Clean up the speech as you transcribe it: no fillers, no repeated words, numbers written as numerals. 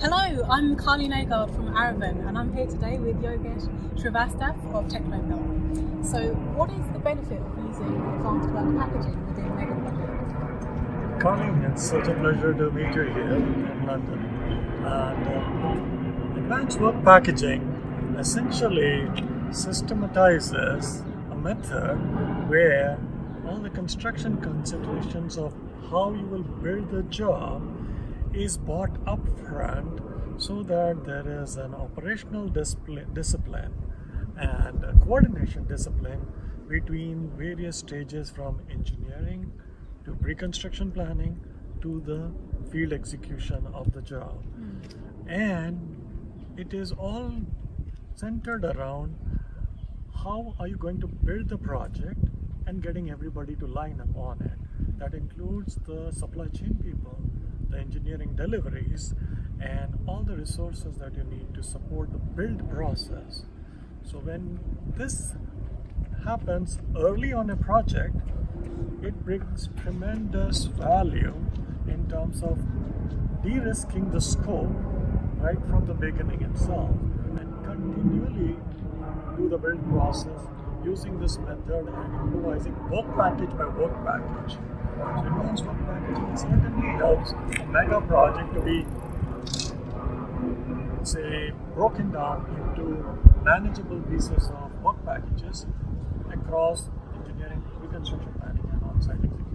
Hello, I'm Carly Nagard from Aravan and I'm here today with Yogesh Srivastava of Technobuild. So what is the benefit of using advanced work packaging within Megaprojects? Carly, it's such a pleasure to meet you here in London. And advanced work packaging essentially systematizes a method where all the construction considerations of how you will build the job is brought up front so that there is an operational discipline and a coordination discipline between various stages from engineering to pre-construction planning to the field execution of the job. And it is all centered around how are you going to build the project and getting everybody to line up on it. That includes the supply chain people, the engineering deliveries, and all the resources that you need to support the build process. So when this happens early on a project, it brings tremendous value in terms of de-risking the scope right from the beginning itself and continually do the build process using this method and improvising work package by work package. So advanced work packaging certainly helps a mega project to be, say, broken down into manageable pieces of work packages across engineering, pre-construction planning, and on-site execution.